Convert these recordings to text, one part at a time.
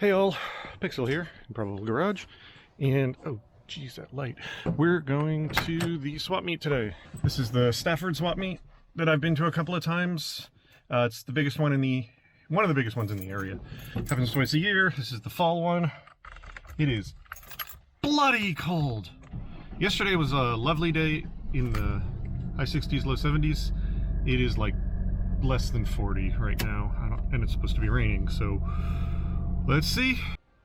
Hey all, Pixel here, Improbable Garage, and oh geez, that light. We're going to the swap meet today. This is the Stafford Swap Meet that I've been to a couple of times. It's the biggest one one of the biggest ones in the area. Happens twice a year. This is the fall one. It is bloody cold. Yesterday was a lovely day in the high 60s, low 70s. It is like less than 40 right now, and it's supposed to be raining, so let's see.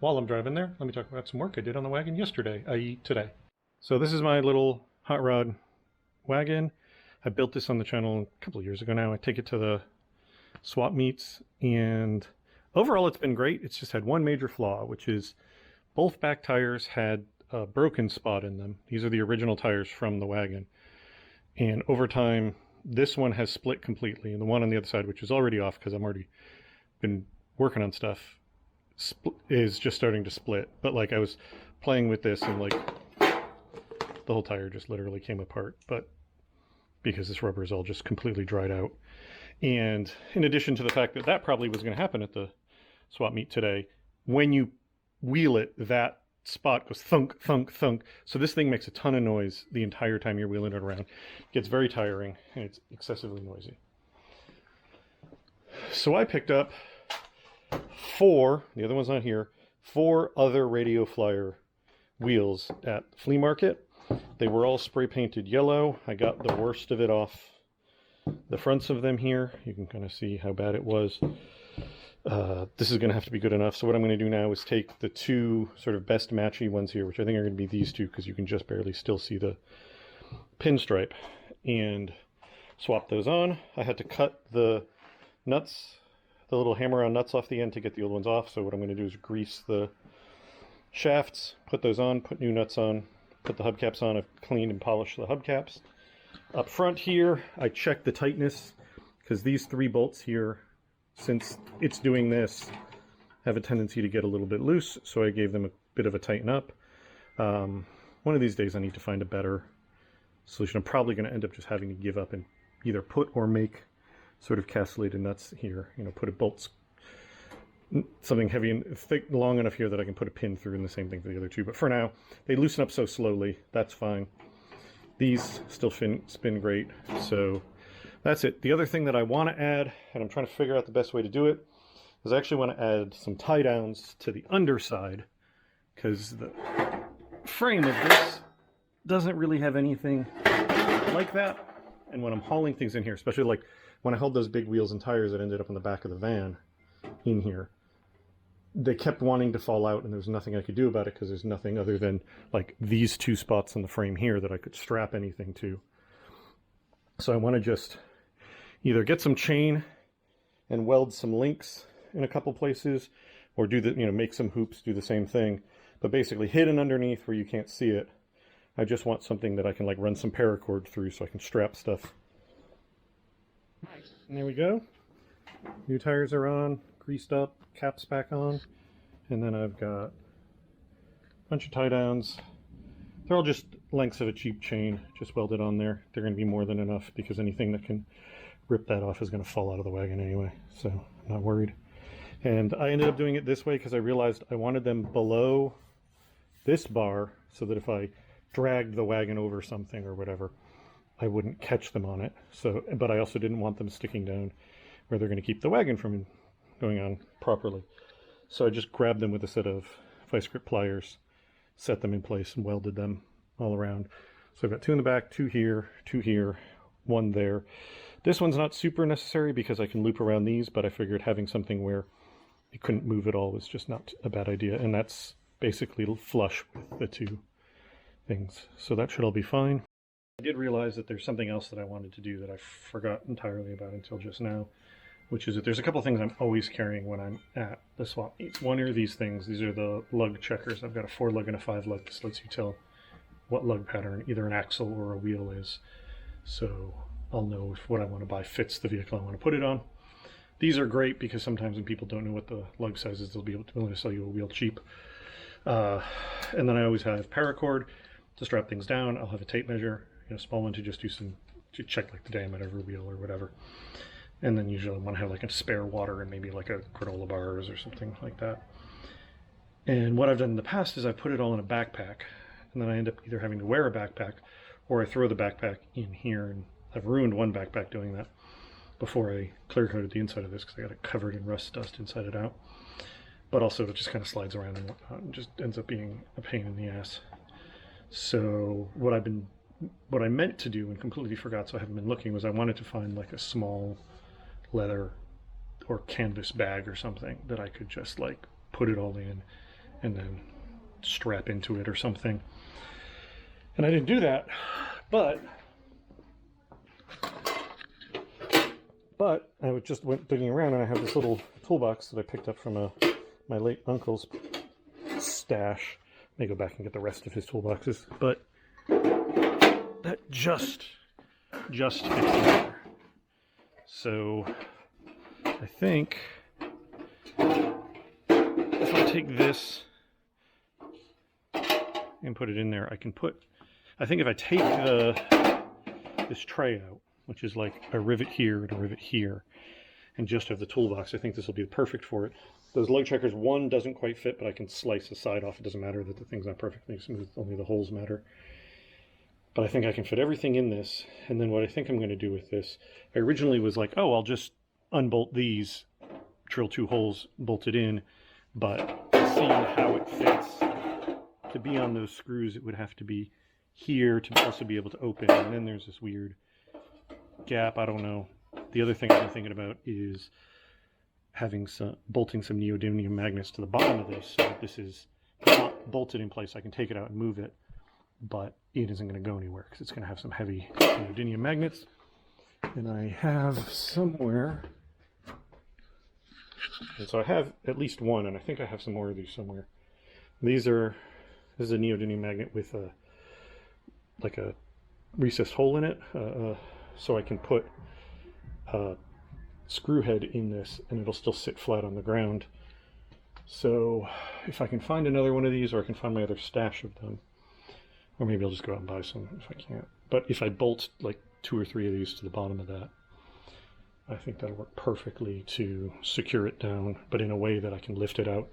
While I'm driving there, let me talk about some work I did on the wagon yesterday, i.e. today. So this is my little hot rod wagon. I built this on the channel a couple of years ago now. I take it to the swap meets, and overall it's been great. It's just had one major flaw, which is both back tires had a broken spot in them. These are the original tires from the wagon. And over time, this one has split completely, and the one on the other side, which is already off because I've already been working on stuff, is just starting to split. But like I was playing with this and like the whole tire just literally came apart, but because this rubber is all just completely dried out. And in addition to the fact that that probably was going to happen at the swap meet today, when you wheel it, that spot goes thunk, thunk, thunk. So this thing makes a ton of noise the entire time you're wheeling it around. It gets very tiring and it's excessively noisy. So I picked up the other one's not here, 4 other Radio Flyer wheels at the flea market. They were all spray painted yellow. I got the worst of it off the fronts of them here. You can kind of see how bad it was. This is going to have to be good enough. So what I'm going to do now is take the 2 sort of best matchy ones here, which I think are going to be these 2 because you can just barely still see the pinstripe, and swap those on. I had to cut the nuts, the little hammer-on nuts off the end to get the old ones off. So what I'm going to do is grease the shafts, put those on, put new nuts on, put the hubcaps on. I've cleaned and polished the hubcaps. Up front here, I checked the tightness because these 3 bolts here, since it's doing this, have a tendency to get a little bit loose. So I gave them a bit of a tighten up. One of these days I need to find a better solution. I'm probably going to end up just having to give up and either put or make sort of castellated nuts here, you know, put a bolts, something heavy and thick, long enough here that I can put a pin through, and the same thing for the other 2. But for now, they loosen up so slowly, that's fine. These still spin great, so that's it. The other thing that I want to add, and I'm trying to figure out the best way to do it, is I actually want to add some tie downs to the underside, because the frame of this doesn't really have anything like that. And when I'm hauling things in here, especially like when I held those big wheels and tires that ended up in the back of the van in here, they kept wanting to fall out, and there was nothing I could do about it because there's nothing other than like these 2 spots on the frame here that I could strap anything to. So I want to just either get some chain and weld some links in a couple places, or do the, make some hoops, do the same thing, but basically hidden underneath where you can't see it. I just want something that I can like run some paracord through so I can strap stuff. Nice. And there we go. New tires are on, greased up, caps back on, and then I've got a bunch of tie downs. They're all just lengths of a cheap chain, just welded on there. They're going to be more than enough because anything that can rip that off is going to fall out of the wagon anyway, so I'm not worried. And I ended up doing it this way because I realized I wanted them below this bar so that if I dragged the wagon over something or whatever, I wouldn't catch them on it. So, but I also didn't want them sticking down where they're going to keep the wagon from going on properly. So I just grabbed them with a set of vice grip pliers, set them in place, and welded them all around. So I've got 2 in the back, 2 here, 1 there. This one's not super necessary because I can loop around these, but I figured having something where it couldn't move at all was just not a bad idea. And that's basically flush with the 2 things. So that should all be fine. I did realize that there's something else that I wanted to do that I forgot entirely about until just now, which is that there's a couple things I'm always carrying when I'm at the swap meets. One are these things. These are the lug checkers. I've got a 4 lug and a 5 lug. This lets you tell what lug pattern either an axle or a wheel is. So I'll know if what I want to buy fits the vehicle I want to put it on. These are great because sometimes when people don't know what the lug size is, they'll be willing to sell you a wheel cheap. And then I always have paracord to strap things down. I'll have a tape measure, a small one to just do to check like the diameter of a wheel or whatever. And then usually I want to have like a spare water and maybe like a granola bars or something like that. And what I've done in the past is I put it all in a backpack, and then I end up either having to wear a backpack or I throw the backpack in here, and I've ruined one backpack doing that before I clear coated the inside of this because I got it covered in rust dust inside it out. But also it just kind of slides around and whatnot and just ends up being a pain in the ass. So what I meant to do and completely forgot, so I haven't been looking, was I wanted to find like a small leather or canvas bag or something that I could just like put it all in and then strap into it or something. And I didn't do that, but I just went digging around, and I have this little toolbox that I picked up from my late uncle's stash. May go back and get the rest of his toolboxes, but that just fits in there. So I think if I take this and put it in there, I can put, I think if I take this tray out, which is like a rivet here and a rivet here, and just have the toolbox, I think this will be perfect for it. Those lug checkers, one doesn't quite fit, but I can slice the side off. It doesn't matter that the thing's not perfectly smooth, only the holes matter. But I think I can fit everything in this, and then what I think I'm going to do with this, I originally was like, oh, I'll just unbolt these, drill 2 holes, bolt it in, but seeing how it fits, to be on those screws, it would have to be here to also be able to open, and then there's this weird gap. I don't know. The other thing I've been thinking about is having bolting some neodymium magnets to the bottom of this, so that this is not bolted in place. I can take it out and move it, but it isn't going to go anywhere because it's going to have some heavy neodymium magnets. And I have somewhere, and so I have at least one, and I think I have some more of these somewhere. This is a neodymium magnet with like a recessed hole in it, so I can put a screw head in this and it'll still sit flat on the ground. So if I can find another one of these, or I can find my other stash of them, or maybe I'll just go out and buy some if I can't. But if I bolt like 2 or 3 of these to the bottom of that, I think that'll work perfectly to secure it down, but in a way that I can lift it out,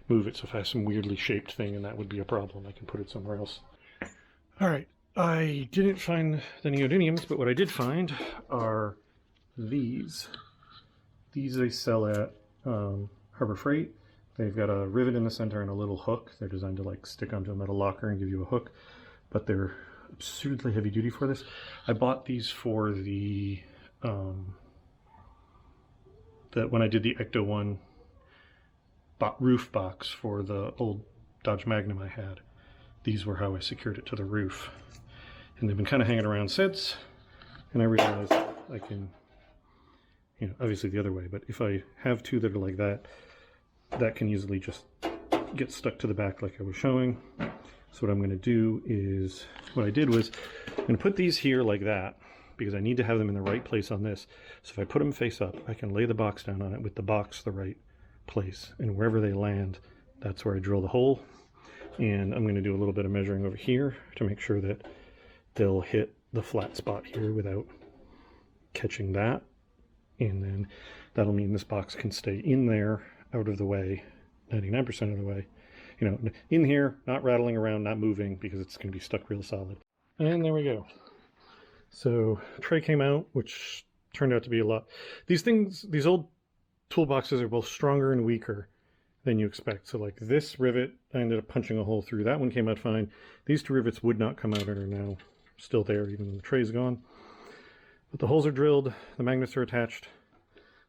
move it. So if I have some weirdly shaped thing and that would be a problem, I can put it somewhere else. All right, I didn't find the neodymiums, but what I did find are these. These they sell at Harbor Freight. They've got a rivet in the center and a little hook. They're designed to like stick onto a metal locker and give you a hook, but they're absurdly heavy duty for this. I bought these for the when I did the Ecto 1 roof box for the old Dodge Magnum I had. These were how I secured it to the roof. And they've been kind of hanging around since, and I realized I can, you know, obviously the other way, but if I have 2 that are like that, that can easily just get stuck to the back like I was showing. So what I'm going to do is, what I did was, I'm going to put these here like that, because I need to have them in the right place on this. So if I put them face up, I can lay the box down on it with the box the right place, and wherever they land, that's where I drill the hole. And I'm going to do a little bit of measuring over here to make sure that they'll hit the flat spot here without catching that. And then that'll mean this box can stay in there, out of the way, 99% of the way. You know, in here, not rattling around, not moving, because it's going to be stuck real solid. And there we go. So tray came out, which turned out to be a lot. These things, these old toolboxes are both stronger and weaker than you expect. So like this rivet, I ended up punching a hole through. That one came out fine. These 2 rivets would not come out and are now still there, even though the tray's gone. But the holes are drilled, the magnets are attached.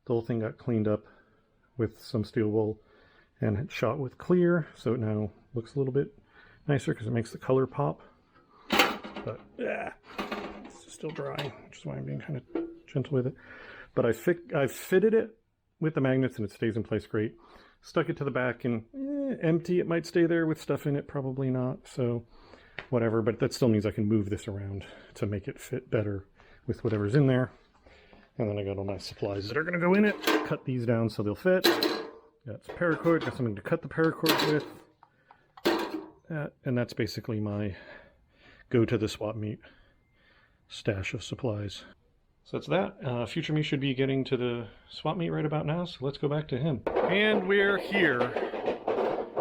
The whole thing got cleaned up with some steel wool and shot with clear, so it now looks a little bit nicer because it makes the color pop. But yeah, it's still dry, which is why I'm being kind of gentle with it. But I fitted it with the magnets and it stays in place great. Stuck it to the back and empty. It might stay there with stuff in it, probably not. So whatever, but that still means I can move this around to make it fit better with whatever's in there. And then I got all my supplies that are going to go in it. Cut these down so they'll fit. Got some paracord, got something to cut the paracord with. And that's basically my go to the swap meet stash of supplies. So that's that. Future me should be getting to the swap meet right about now, so let's go back to him. And we're here.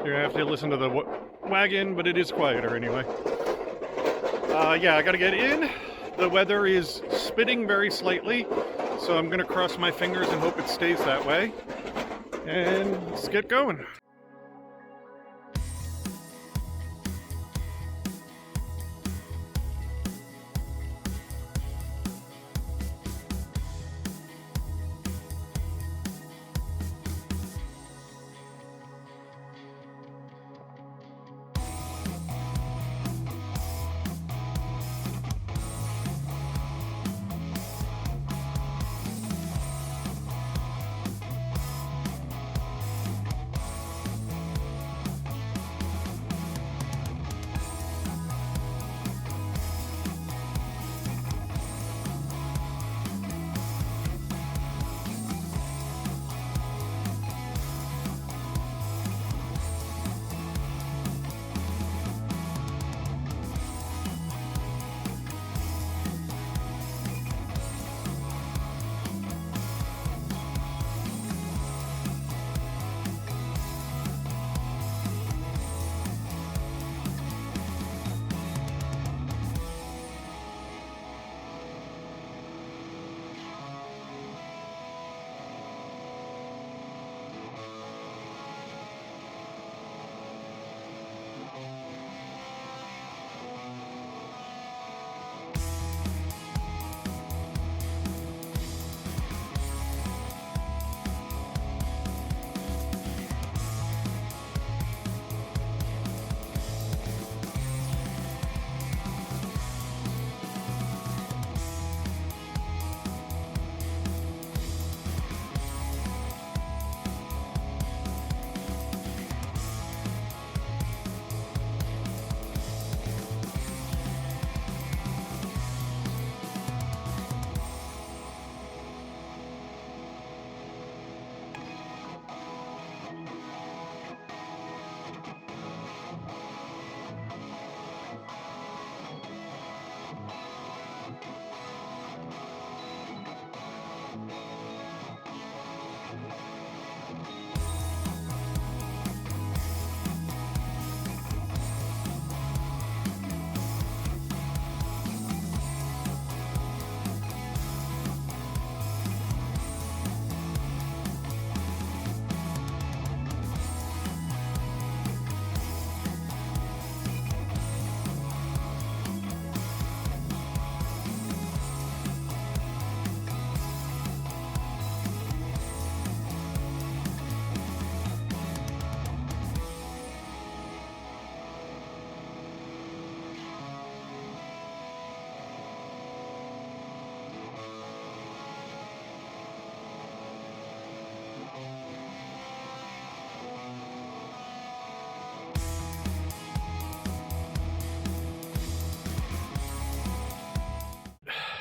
You're gonna have to listen to the wagon, but it is quieter anyway. Yeah, I gotta get in. The weather is spitting very slightly, so I'm gonna cross my fingers and hope it stays that way. And let's get going.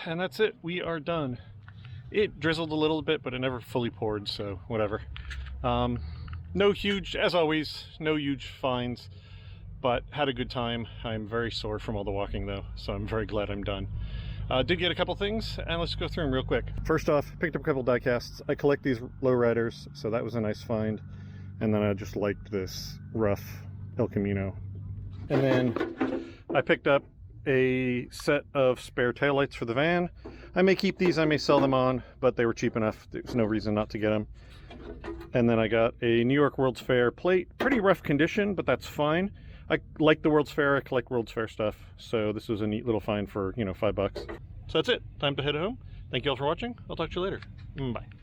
And that's it, we are done. It drizzled a little bit, but it never fully poured, so whatever. No huge, as always, no huge finds, but had a good time. I'm very sore from all the walking though, so I'm very glad I'm done. Did get a couple things, and let's go through them real quick. First off, picked up a couple die casts. I collect these lowriders, so that was a nice find. And then I just liked this rough El Camino. And then I picked up a set of spare taillights for the van. I may keep these, I may sell them on, but they were cheap enough. There's no reason not to get them. And then I got a New York World's Fair plate. Pretty rough condition, but that's fine. I like the World's Fair, I collect World's Fair stuff. So this was a neat little find for, $5. So that's it, time to head home. Thank you all for watching. I'll talk to you later. Bye.